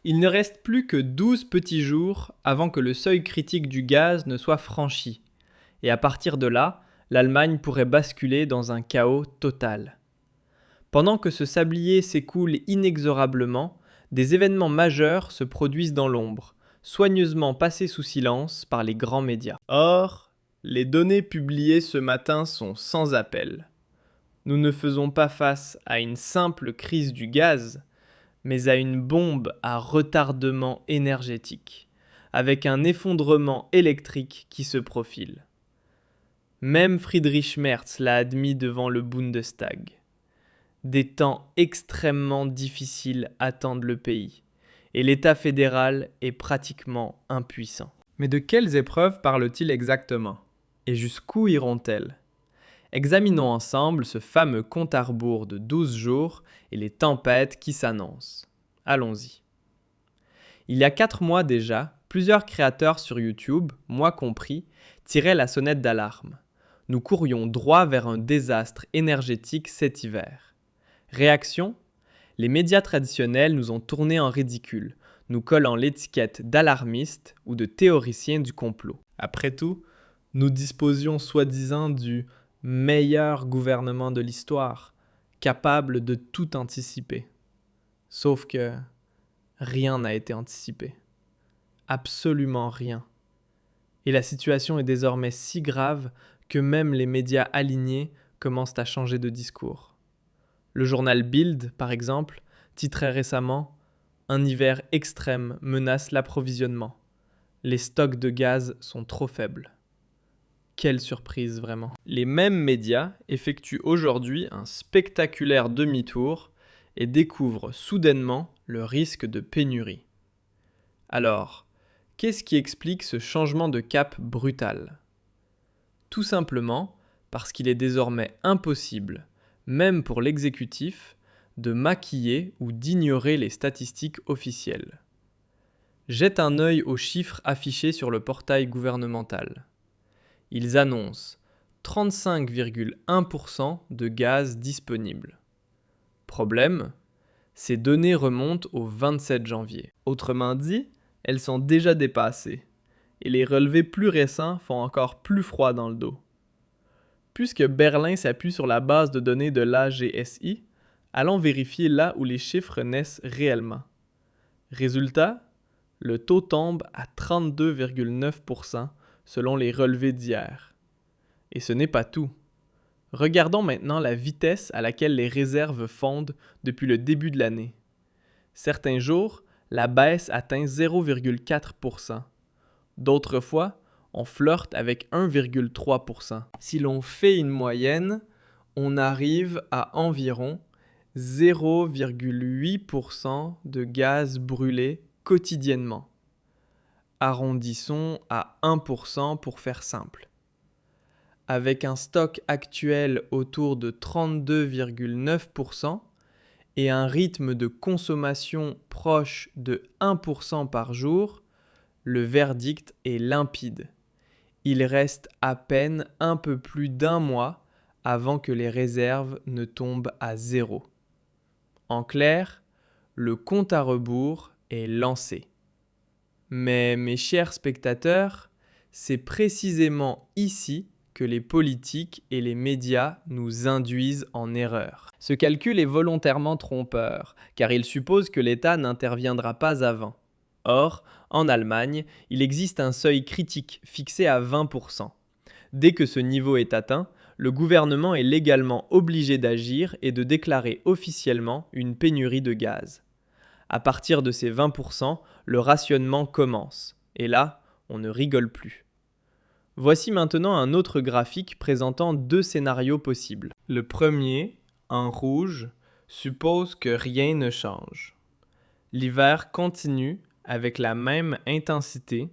Il ne reste plus que 12 petits jours avant que le seuil critique du gaz ne soit franchi. Et à partir de là, l'Allemagne pourrait basculer dans un chaos total. Pendant que ce sablier s'écoule inexorablement, des événements majeurs se produisent dans l'ombre, soigneusement passés sous silence par les grands médias. Or, les données publiées ce matin sont sans appel. Nous ne faisons pas face à une simple crise du gaz, mais à une bombe à retardement énergétique, avec un effondrement électrique qui se profile. Même Friedrich Merz l'a admis devant le Bundestag. Des temps extrêmement difficiles attendent le pays, et l'État fédéral est pratiquement impuissant. Mais de quelles épreuves parle-t-il exactement? Et jusqu'où iront-elles? Examinons ensemble ce fameux compte à rebours de 12 jours et les tempêtes qui s'annoncent. Allons-y. Il y a 4 mois déjà, plusieurs créateurs sur YouTube, moi compris, tiraient la sonnette d'alarme. Nous courions droit vers un désastre énergétique cet hiver. Réaction? Les médias traditionnels nous ont tournés en ridicule, nous collant l'étiquette d'alarmistes ou de théoriciens du complot. Après tout, nous disposions soi-disant du meilleur gouvernement de l'histoire, capable de tout anticiper. Sauf que rien n'a été anticipé. Absolument rien. Et la situation est désormais si grave que même les médias alignés commencent à changer de discours. Le journal Bild, par exemple, titrait récemment « Un hiver extrême menace l'approvisionnement. Les stocks de gaz sont trop faibles ». Quelle surprise, vraiment. Les mêmes médias effectuent aujourd'hui un spectaculaire demi-tour et découvrent soudainement le risque de pénurie. Alors, qu'est-ce qui explique ce changement de cap brutal? Tout simplement parce qu'il est désormais impossible, même pour l'exécutif, de maquiller ou d'ignorer les statistiques officielles. Jette un œil aux chiffres affichés sur le portail gouvernemental. Ils annoncent 35,1% de gaz disponible. Problème, ces données remontent au 27 janvier. Autrement dit, elles sont déjà dépassées, et les relevés plus récents font encore plus froid dans le dos. Puisque Berlin s'appuie sur la base de données de l'AGSI, allons vérifier là où les chiffres naissent réellement. Résultat, le taux tombe à 32,9% selon les relevés d'hier. Et ce n'est pas tout. Regardons maintenant la vitesse à laquelle les réserves fondent depuis le début de l'année. Certains jours, la baisse atteint 0,4%. D'autres fois, on flirte avec 1,3%. Si l'on fait une moyenne, on arrive à environ 0,8% de gaz brûlé quotidiennement. Arrondissons à 1% pour faire simple. Avec un stock actuel autour de 32,9% et un rythme de consommation proche de 1% par jour, le verdict est limpide. Il reste à peine un peu plus d'un mois avant que les réserves ne tombent à zéro. En clair, le compte à rebours est lancé. Mais mes chers spectateurs, c'est précisément ici que les politiques et les médias nous induisent en erreur. Ce calcul est volontairement trompeur, car il suppose que l'État n'interviendra pas avant. Or, en Allemagne, il existe un seuil critique fixé à 20%. Dès que ce niveau est atteint, le gouvernement est légalement obligé d'agir et de déclarer officiellement une pénurie de gaz. À partir de ces 20%, le rationnement commence. Et là, on ne rigole plus. Voici maintenant un autre graphique présentant 2 scénarios possibles. Le premier, en rouge, suppose que rien ne change. L'hiver continue avec la même intensité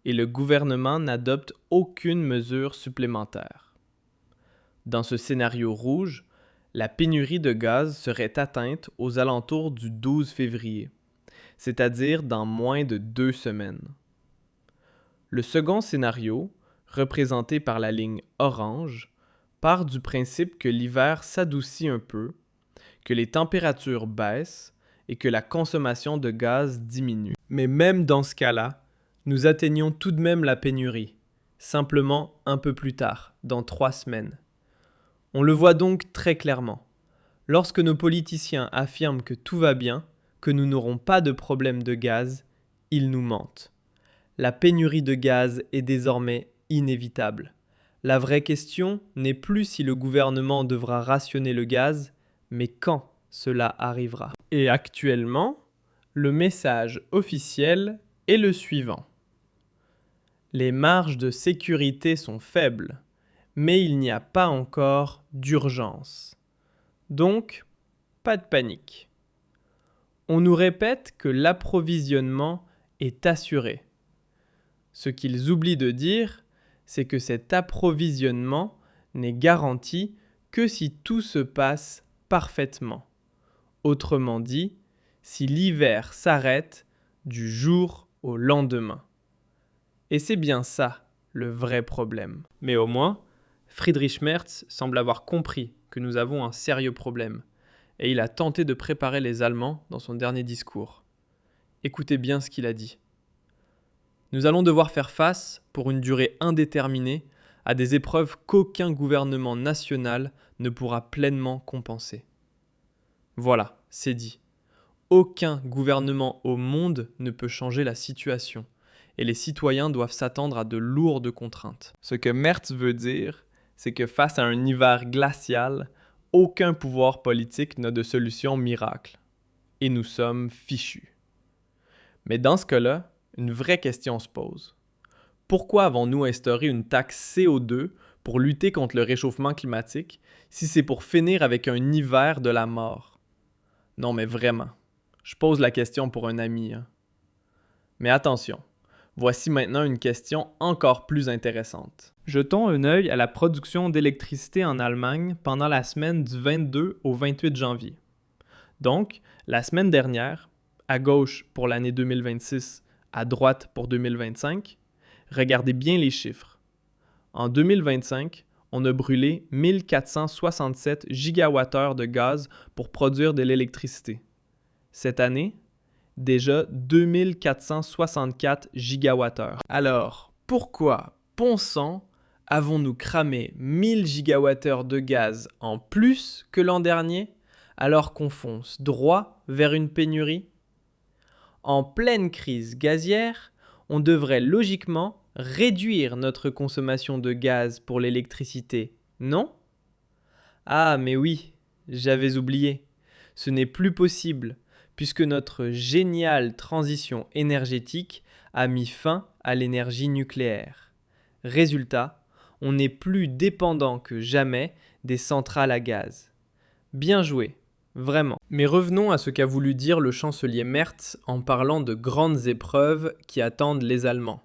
et le gouvernement n'adopte aucune mesure supplémentaire. Dans ce scénario rouge, la pénurie de gaz serait atteinte aux alentours du 12 février, c'est-à-dire dans moins de 2 semaines. Le second scénario, représenté par la ligne orange, part du principe que l'hiver s'adoucit un peu, que les températures baissent et que la consommation de gaz diminue. Mais même dans ce cas-là, nous atteignons tout de même la pénurie, simplement un peu plus tard, dans 3 semaines. On le voit donc très clairement. Lorsque nos politiciens affirment que tout va bien, que nous n'aurons pas de problème de gaz, ils nous mentent. La pénurie de gaz est désormais inévitable. La vraie question n'est plus si le gouvernement devra rationner le gaz, mais quand cela arrivera. Et actuellement, le message officiel est le suivant. Les marges de sécurité sont faibles, mais il n'y a pas encore d'urgence. Donc, pas de panique. On nous répète que l'approvisionnement est assuré. Ce qu'ils oublient de dire, c'est que cet approvisionnement n'est garanti que si tout se passe parfaitement. Autrement dit, si l'hiver s'arrête du jour au lendemain. Et c'est bien ça, le vrai problème. Mais au moins, Friedrich Merz semble avoir compris que nous avons un sérieux problème, et il a tenté de préparer les Allemands dans son dernier discours. Écoutez bien ce qu'il a dit. Nous allons devoir faire face, pour une durée indéterminée, à des épreuves qu'aucun gouvernement national ne pourra pleinement compenser. Voilà, c'est dit. Aucun gouvernement au monde ne peut changer la situation, et les citoyens doivent s'attendre à de lourdes contraintes. Ce que Merz veut dire, c'est que face à un hiver glacial, aucun pouvoir politique n'a de solution miracle. Et nous sommes fichus. Mais dans ce cas-là, une vraie question se pose. Pourquoi avons-nous instauré une taxe CO2 pour lutter contre le réchauffement climatique si c'est pour finir avec un hiver de la mort? Non mais vraiment, je pose la question pour un ami. Mais attention, voici maintenant une question encore plus intéressante. Jetons un œil à la production d'électricité en Allemagne pendant la semaine du 22 au 28 janvier. Donc, la semaine dernière, à gauche pour l'année 2026, à droite pour 2025, regardez bien les chiffres. En 2025, on a brûlé 1467 gigawattheures de gaz pour produire de l'électricité. Cette année, déjà 2464 gigawattheures. Alors, pourquoi, bon sang, avons-nous cramé 1000 gigawattheures de gaz en plus que l'an dernier, alors qu'on fonce droit vers une pénurie? En pleine crise gazière, on devrait logiquement réduire notre consommation de gaz pour l'électricité, non? Ah, mais oui, j'avais oublié. Ce n'est plus possible, puisque notre géniale transition énergétique a mis fin à l'énergie nucléaire. Résultat, on n'est plus dépendant que jamais des centrales à gaz. Bien joué, vraiment. Mais revenons à ce qu'a voulu dire le chancelier Merz en parlant de grandes épreuves qui attendent les Allemands.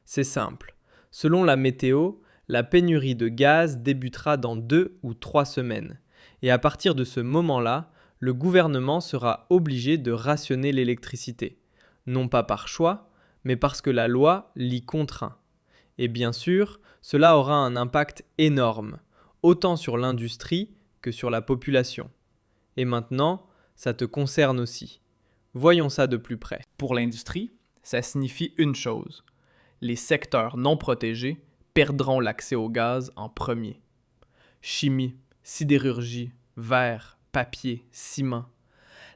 C'est simple. Selon la météo, la pénurie de gaz débutera dans 2 ou 3 semaines. Et à partir de ce moment-là, le gouvernement sera obligé de rationner l'électricité. Non pas par choix, mais parce que la loi l'y contraint. Et bien sûr, cela aura un impact énorme, autant sur l'industrie que sur la population. Et maintenant, ça te concerne aussi. Voyons ça de plus près. Pour l'industrie, ça signifie une chose. Les secteurs non protégés perdront l'accès au gaz en premier. Chimie, sidérurgie, verre, papier, ciment.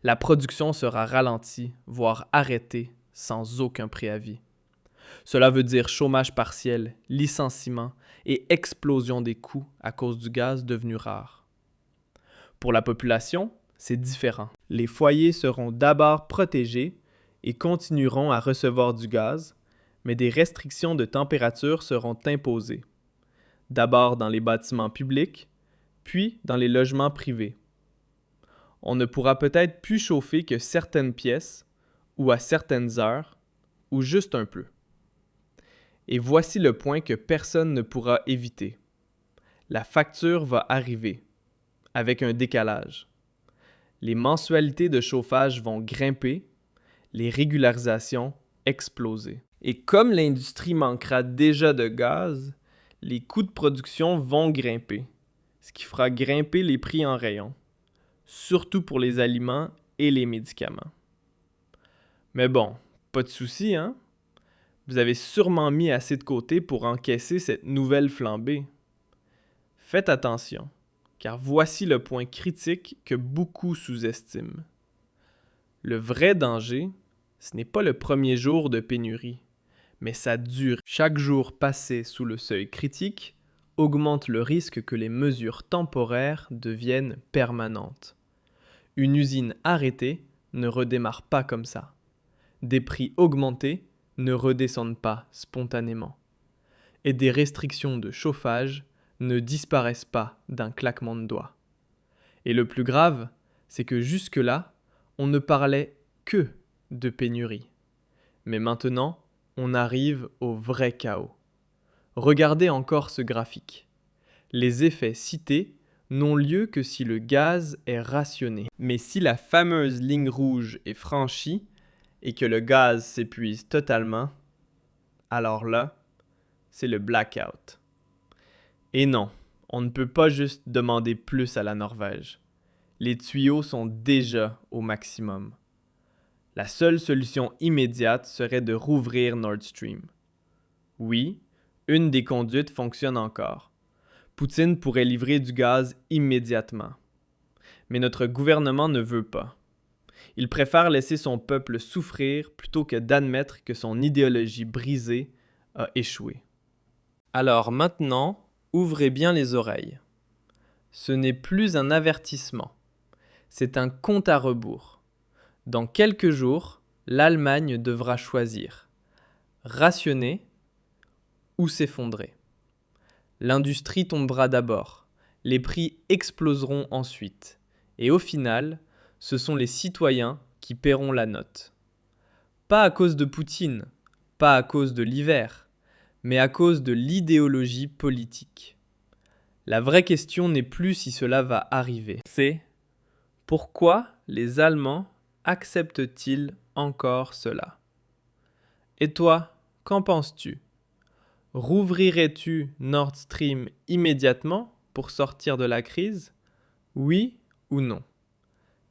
La production sera ralentie, voire arrêtée, sans aucun préavis. Cela veut dire chômage partiel, licenciement et explosion des coûts à cause du gaz devenu rare. Pour la population, c'est différent. Les foyers seront d'abord protégés et continueront à recevoir du gaz, mais des restrictions de température seront imposées. D'abord dans les bâtiments publics, puis dans les logements privés. On ne pourra peut-être plus chauffer que certaines pièces, ou à certaines heures, ou juste un peu. Et voici le point que personne ne pourra éviter. La facture va arriver, avec un décalage. Les mensualités de chauffage vont grimper, les régularisations exploser. Et comme l'industrie manquera déjà de gaz, les coûts de production vont grimper, ce qui fera grimper les prix en rayon, surtout pour les aliments et les médicaments. Mais bon, pas de souci, hein? Vous avez sûrement mis assez de côté pour encaisser cette nouvelle flambée. Faites attention, car voici le point critique que beaucoup sous-estiment. Le vrai danger, ce n'est pas le premier jour de pénurie, mais sa durée. Chaque jour passé sous le seuil critique augmente le risque que les mesures temporaires deviennent permanentes. Une usine arrêtée ne redémarre pas comme ça. Des prix augmentés ne redescendent pas spontanément. Et des restrictions de chauffage ne disparaissent pas d'un claquement de doigts. Et le plus grave, c'est que jusque-là, on ne parlait que de pénurie. Mais maintenant, on arrive au vrai chaos. Regardez encore ce graphique. Les effets cités n'ont lieu que si le gaz est rationné. Mais si la fameuse ligne rouge est franchie et que le gaz s'épuise totalement, alors là, c'est le blackout. Et non, on ne peut pas juste demander plus à la Norvège. Les tuyaux sont déjà au maximum. La seule solution immédiate serait de rouvrir Nord Stream. Oui, une des conduites fonctionne encore. Poutine pourrait livrer du gaz immédiatement. Mais notre gouvernement ne veut pas. Il préfère laisser son peuple souffrir plutôt que d'admettre que son idéologie brisée a échoué. Alors maintenant, ouvrez bien les oreilles. Ce n'est plus un avertissement, c'est un compte à rebours. Dans quelques jours, l'Allemagne devra choisir rationner ou s'effondrer. L'industrie tombera d'abord, les prix exploseront ensuite, et au final, ce sont les citoyens qui paieront la note. Pas à cause de Poutine, pas à cause de l'hiver, mais à cause de l'idéologie politique. La vraie question n'est plus si cela va arriver, c'est pourquoi les Allemands acceptent-ils encore cela? Et toi, qu'en penses-tu? Rouvrirais-tu Nord Stream immédiatement pour sortir de la crise? Oui ou non?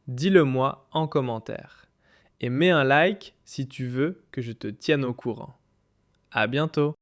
Dis-le-moi en commentaire. Et mets un like si tu veux que je te tienne au courant. À bientôt!